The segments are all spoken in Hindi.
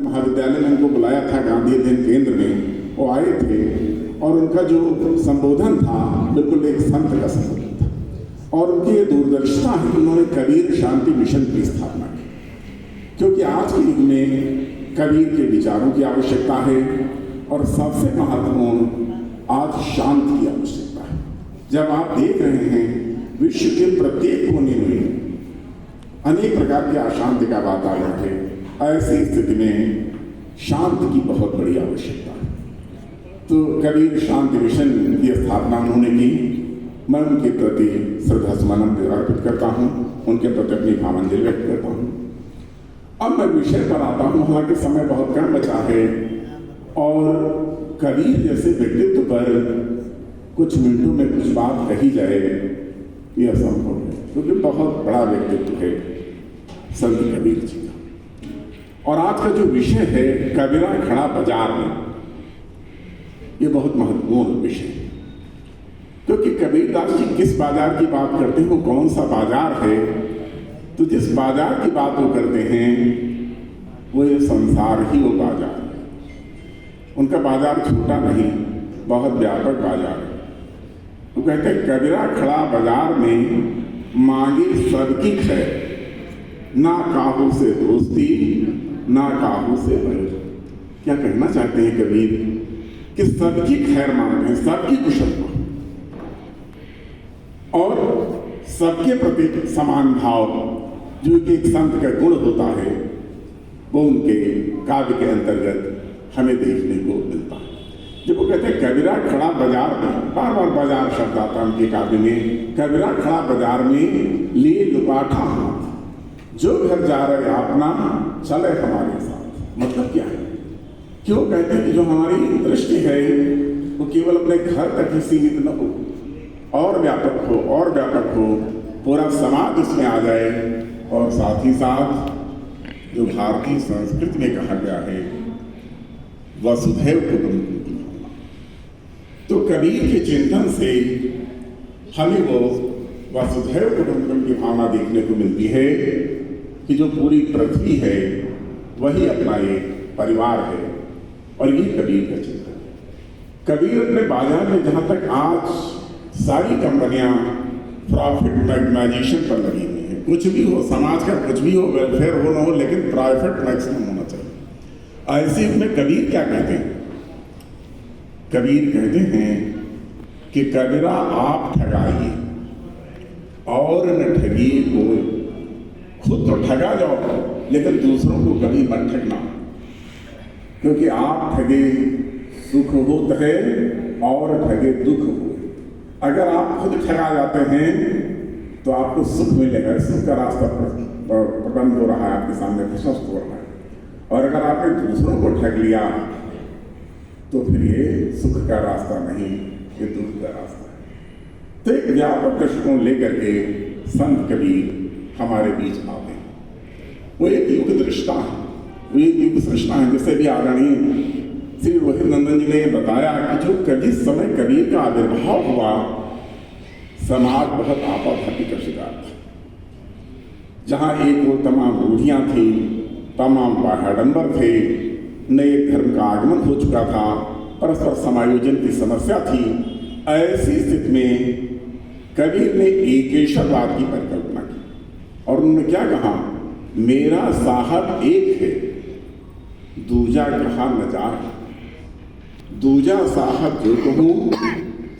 महाविद्यालय में उनको बुलाया था गांधी अध्ययन केंद्र में, वो आए थे और उनका जो संबोधन था बिल्कुल एक संत का संबोधन था और उनकी ये दूरदर्शिता है कि उन्होंने कबीर शांति मिशन की स्थापना की, क्योंकि आज के युग में कबीर के विचारों की आवश्यकता है और सबसे महत्वपूर्ण आज शांति की आवश्यकता है। जब आप देख रहे हैं विश्व के प्रत्येक कोने में अनेक प्रकार के अशांति का वातावरण है, ऐसी स्थिति में शांति की बहुत बड़ी आवश्यकता है। तो कबीर शांति मिशन की स्थापना उन्होंने की, मैं उनके प्रति श्रद्धा सुमन अर्पित करता हूँ, उनके प्रति अपनी भावांजलि व्यक्त करता हूँ। अब मैं विषय पर आता हूँ, हालांकि समय बहुत कम बचा है और कबीर जैसे व्यक्तित्व पर कुछ मिनटों में कुछ बात कही जाए ये असंभव है, क्योंकि बहुत बड़ा व्यक्तित्व है संत कबीर जी का। और आज का जो विषय है कबीरा खड़ा बाजार में, ये बहुत महत्वपूर्ण विषय है, क्योंकि कबीरदास जी किस बाजार की बात करते हैं, वो कौन सा बाजार है, तो जिस बाजार की बात वो करते हैं वो ये संसार ही वो बाजार है। उनका बाजार छोटा नहीं, बहुत व्यापक बाजार है। वो कहते हैं कबीरा खड़ा बाजार में मांगी सबकी खैर, ना काहू से दोस्ती ना काहू से बैर। क्या कहना चाहते हैं कबीर कि सबकी खैर मांगते हैं, सबकी कुशलता और सबके प्रति समान भाव जो कि एक संत का गुण होता है, वो उनके काव्य के अंतर्गत हमें देखने को मिलता है। जब वो कहते हैं कबीरा खड़ा बाजार में, बार बार बाजार शब्द आता है उनके काव्य में, कबीरा खड़ा बाजार में लिए लुपाठा हाथ, जो घर जा रहे अपना चले हमारे साथ। मतलब क्या है? क्यों कहते हैं कि जो हमारी दृष्टि है वो केवल अपने घर तक ही सीमित न हो, और व्यापक हो और व्यापक हो, पूरा समाज इसमें आ जाए। और साथ ही साथ जो भारतीय संस्कृति में कहा गया है वसुधैव कुटुंबकम की भावना, तो कबीर के चिंतन से हमें वो वसुधैव कुटुंबकम की भावना देखने को मिलती है कि जो पूरी पृथ्वी है वही अपना एक परिवार है, और ये कबीर का चिंतन है। कबीर अपने बाजार में जहाँ तक आज सारी कंपनियां प्रॉफिट मैग्नाइजेशन पर लगी हुई है, कुछ भी हो, समाज का कुछ भी हो, वेलफेयर हो ना हो, लेकिन प्रॉफिट मैक्सिमम होना चाहिए। ऐसे में कबीर क्या कहते हैं? कबीर कहते हैं कि कबीरा आप ठगाइए और न ठगिए कोई, खुद तो ठगा जाओ लेकिन दूसरों को कभी मत ठगना, क्योंकि आप ठगे सुख होता है और ठगे दुख हो। अगर आप खुद ठगा जाते हैं तो आपको सुख मिलेगा, सुख का रास्ता प्रबंध हो रहा है, आपके सामने प्रशस्त हो रहा है। और अगर आपने दूसरों को ठग लिया तो फिर ये सुख का रास्ता नहीं, ये दुख का रास्ता है। तो एक व्यापक दृष्टिकोण लेकर के संत कबीर हमारे बीच आते हैं। वो एक युग दृष्टा है, वो एक युग सृष्टा है। जैसे भी आदरणीय श्री रोहित नंदन जी ने बताया कि जो कभी समय कबीर का आविर्भाव हुआ, समाज बहुत आपाधापी का शिकार था। जहाँ एक वो तमाम रूढ़ियाँ थी, तमाम बाह्याडंबर थे, नए धर्म का आगमन हो चुका था, परस्पर समायोजन की समस्या थी। ऐसी स्थिति में कबीर ने एकेश्वरवाद की परिकल्पना की और उन्होंने क्या कहा, मेरा साहब एक है, दूजा कहा न जाए, दूजा साहब जो कहूँ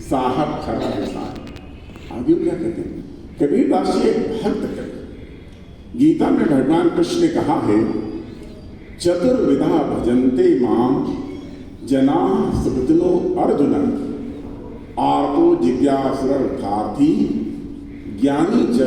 साहब खड़ा है साहब। आगे क्या कहते हैं? कबीरदास जी एक भक्त है। गीता में भगवान कृष्ण ने कहा है, चतुर्विधा भजन्ते माम जना सुकृतिनो अर्जुन, आर्तो जिज्ञासुरर्थार्थी ज्ञानी च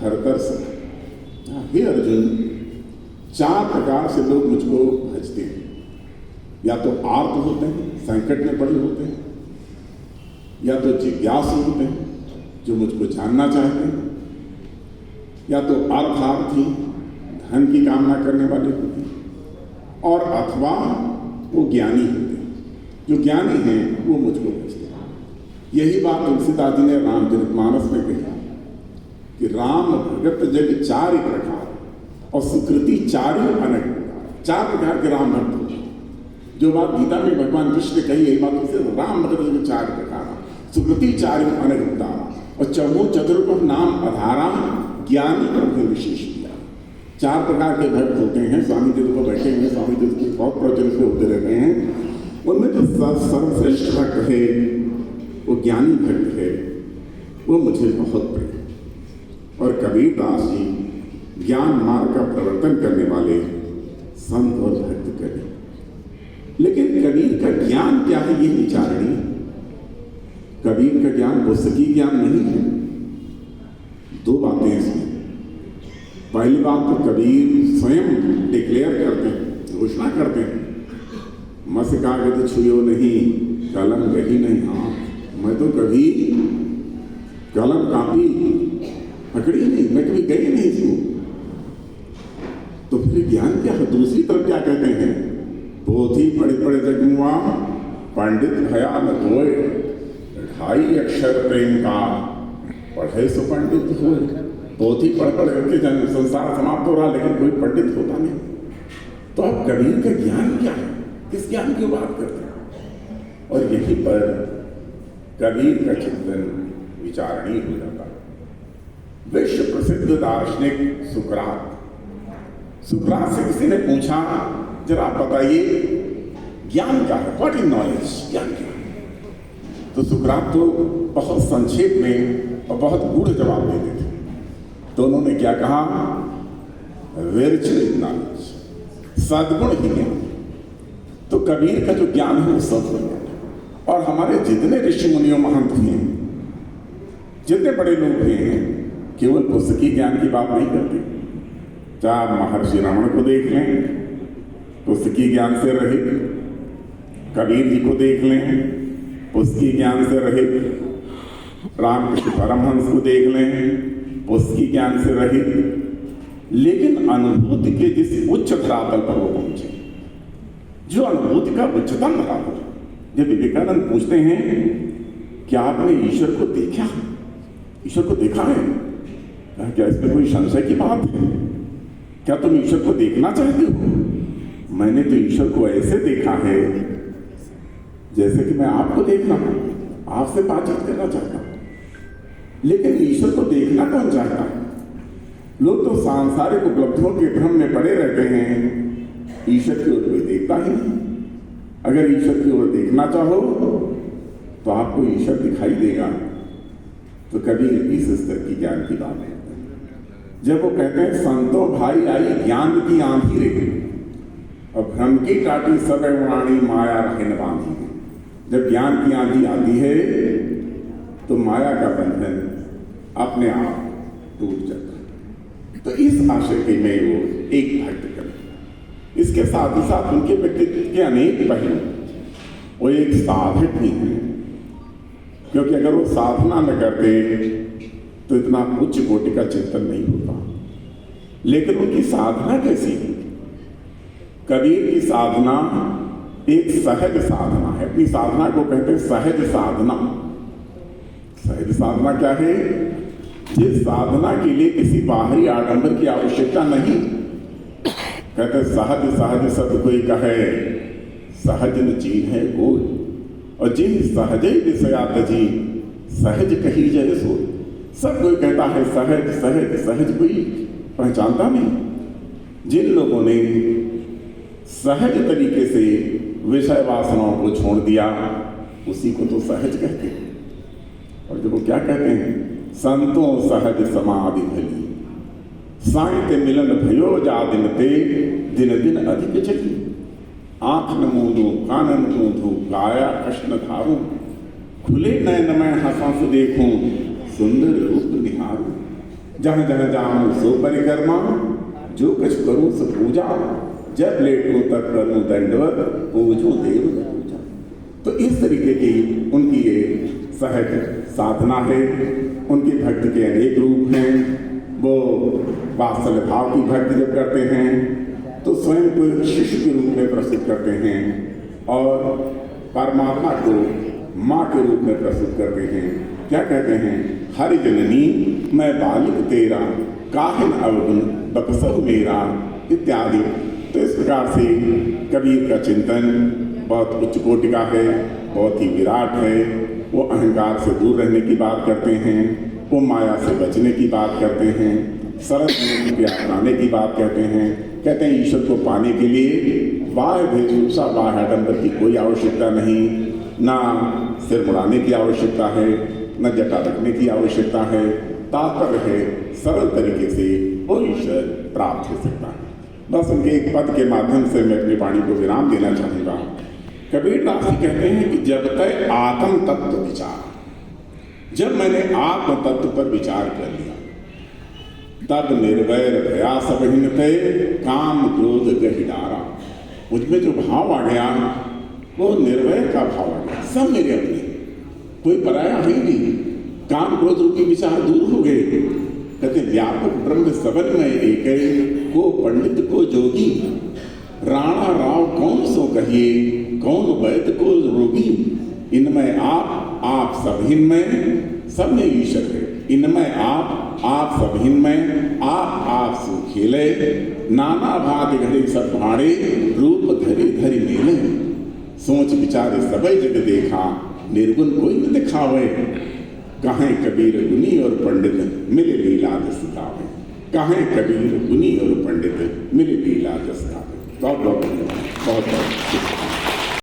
हरदर्शन। हे अर्जुन, चार प्रकार से लोग मुझको भजते हैं। या तो आर्त होते हैं, संकट में पड़े होते हैं, या तो जिज्ञासु होते हैं जो मुझको जानना चाहते हैं, या तो अर्थार्थी धन की कामना करने वाले होते हैं, और अथवा वो ज्ञानी होते हैं। जो ज्ञानी हैं वो मुझको भजते हैं। यही बात तुलसीदास जी ने रामचरितमानस में कही कि राम भगत जग चारि प्रकार और सुकृति चारि अनेक प्रकार। चार प्रकार के राम भक्त होते हैं। जो बात गीता में भगवान कृष्ण ने कही, यही बात उसे राम भक्त के चार प्रकार, सुकृति चार्य अनगुप्तारा, और चमो चतुर्भुज नाम अधारा, ज्ञानी प्रभु विशेष दिया। चार प्रकार के भक्त होते हैं। स्वामी जी को बैठे हुए, स्वामी जी की बहुत प्रवचन से होते रहते हैं। उनमें जो सर्वश्रेष्ठ भक्त है वो ज्ञानी भक्त है, वो मुझे बहुत प्रिय। और कबीरदास जी ज्ञान मार्ग का प्रवर्तन करने वाले संत और भक्त कवि। लेकिन कबीर का ज्ञान क्या है ये विचारणीय। कबीर का ज्ञान पुस्तकीय ज्ञान नहीं है। दो बातें इसमें। पहली बात तो कबीर स्वयं डिक्लेयर करते हैं, घोषणा करते हैं, मस कागज छुयो नहीं, कलम गही नहीं हाथ। मैं तो कभी कलम कापी पकड़ी नहीं, मैं कभी गई नहीं इसको। तो फिर ज्ञान क्या है? दूसरी तरफ क्या कहते हैं? पोथी पढ़े पढ़े जगमुआ, पंडित भया न होए, 2.5 अक्षर प्रेम का, पढ़े सो पंडित होए। पोथी पढ़ पढ़ करके जन संसार समाप्त हो रहा, लेकिन कोई पंडित होता नहीं। तो अब कबीर का ज्ञान क्या है? किस ज्ञान की बात करते हैं? और यहीं पर कबीर का चिंतन विचारणीय हो जाता है। विश्व प्रसिद्ध दार्शनिक सुकरात से किसी ने पूछा, जरा आप बताइए ज्ञान क्या है? What is knowledge? ज्ञान क्या है? तो सुकरात तो बहुत संक्षेप में और बहुत गूढ़ जवाब देते थे। तो उन्होंने क्या कहा? वर्चुअल नॉलेज, सद्गुण ही ज्ञान। तो कबीर का जो ज्ञान है वो सद्गुण है। और हमारे जितने ऋषि मुनियों महंत हैं, जितने बड़े लोग हैं, केवल पुस्तकीय ज्ञान की बात नहीं करते। चाहे महर्षि रमण को देख लें, पुस्तकीय ज्ञान से रहित, कबीर जी को देख लें, पुस्तकीय ज्ञान से रहित, रामकृष्ण परमहंस को देख लें, पुस्तकीय ज्ञान से रहित। लेकिन अनुभूति के जिस उच्च धरातल पर वो पहुंचे, जो अनुभूति का उच्चतम धरातल, जब विवेकानंद पूछते हैं क्या आपने ईश्वर को देखा? ईश्वर को देखा है? क्या इसमें कोई संशय की बात है? क्या तुम ईश्वर को देखना चाहते हो? मैंने तो ईश्वर को ऐसे देखा है जैसे कि मैं आपको देख रहा हूं, आपसे बातचीत करना चाहता हूं। लेकिन ईश्वर को देखना कौन चाहता है? लोग तो सांसारिक उपलब्धियों के भ्रम में पड़े रहते हैं, ईश्वर की ओर कोई देखता ही नहीं। अगर ईश्वर की ओर देखना चाहो तो आपको ईश्वर दिखाई देगा। तो कबीर इस स्तर की ज्ञान की बात है। जब वो कहते हैं संतो भाई आई ज्ञान की आंधी रे, और भ्रम की टाटी सब वाणी माया रहन बांधी। जब ज्ञान की आंधी आती है तो माया का बंधन अपने आप टूट जाता है। तो इस आशय के में वो एक भक्त कवि। इसके साथ ही साथ उनके व्यक्तित्व के अनेक पहलू। वो एक साधक भी है, क्योंकि अगर वो साधना न करते तो इतना उच्च कोटि का चिंतन नहीं होता। लेकिन उनकी साधना कैसी है? कबीर की साधना एक सहज साधना है। अपनी साधना को कहते हैं सहज साधना। सहज साधना क्या है? जिस साधना के लिए किसी बाहरी आडंबर की आवश्यकता नहीं। कहते सहज सहज सब कोई कहे, सहज न चीज है कोई, और जिन सहज विषया तजी, सहज कही जय सो। सब कोई कहता है सहज सहज सहज, कोई पहचानता नहीं। जिन लोगों ने सहज तरीके से विषय वासनाओं को छोड़ दिया, उसी को तो सहज कहते हैं। और जब वो क्या कहते हैं? संतों सहज समाधि भली, साहित्य मिलन भयो जा दिन ते, दिन दिन अधिक चली। आंख न मूंदू कानन मूंदू, काया कृष्ण धारू, खुले नयन में हंसास देखूं, सुंदर रूप निहारू। जहाँ जहाँ जाऊं सो परिक्रमा, जो कुछ करूं सो पूजा, जब लेटूं तब करूं दंडवत, पूजूं देव पूजा। तो इस तरीके की उनकी ये सहज साधना है। उनके भक्ति के अनेक रूप हैं। वो वात्सल्य भाव की भक्ति जब करते हैं तो स्वयं को शिष्य के रूप में प्रस्तुत करते हैं, और परमात्मा को माँ के रूप में प्रस्तुत करते हैं। क्या कहते हैं? हरि जननी मैं बालिक तेरा, काहिन अवगुण बकसहु मेरा, इत्यादि तो इस प्रकार से कबीर का चिंतन बहुत उच्च कोटि का है, बहुत ही विराट है। वो अहंकार से दूर रहने की बात करते हैं, वो माया से बचने की बात करते हैं, सरल जीवन को अपनाने की बात कहते हैं। कहते हैं ईश्वर को पाने के लिए बाह्य वेशभूषा, बाह्य आडंबर की कोई आवश्यकता नहीं, ना सिर मुड़ाने की आवश्यकता है, न जटा रखने की आवश्यकता है। तात्पर्य है सरल तरीके से वो ईश्वर प्राप्त हो सकता है। बस उनके एक पद के माध्यम से मैं अपनी वाणी को विराम देना चाहूँगा। कबीरदास जी कहते हैं कि जब तक आत्म तत्व विचार, जब मैंने आत्म तत्व पर विचार कर लिया, तब निर्वैर भया सबहिन पे काम क्रोध गहि डारा। मुझमें जो भाव आ गया वो निर्वैर का भाव आ गया, सब मेरे अपने, कोई पराया है ही नहीं। काम क्रोध रूपी विचार दूर हो गए। कहते व्यापक ब्रह्म सबन में एक को पंडित को जोगी, राणा राव कौन सो कहिए, कौन वैद्य को रोगी। इनमें आप सब हिनमें, सब में ईश्वर है। इनमें आप सब हिनमें, आप सु खेले। नाना भाग घड़े सब भाड़े, रूप धरी धरी मेले। सोच विचारे सबे जग देखा, निर्गुण कोई न दिखावे। कहें कबीर गुनी और पंडित मिले लीला जस गावे। कहें कबीर गुनी और पंडित मिले लीला जस गावे। बहुत बहुत